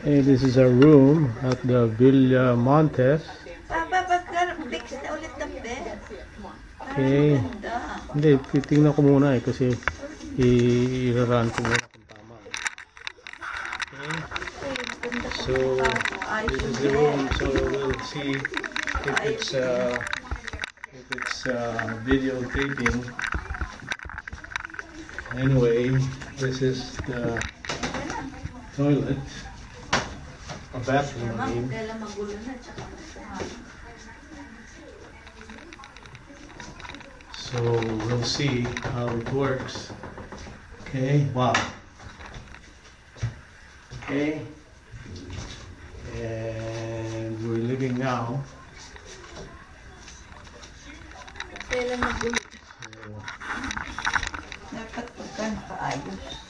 Hey, this is a room at the Villa Montes. Papa, fix na ulit ng bed. Okay. Hindi, titingnan ko muna kasi i-run ko muna kung tama. Okay. So, this is the room. So, we'll see if it's videotaping. Anyway, this is the toilet. A bathroom, I mean. So we'll see how it works. Okay, wow. Okay, and we're living now. Kailan magulo? Dapat pagka nakaayos.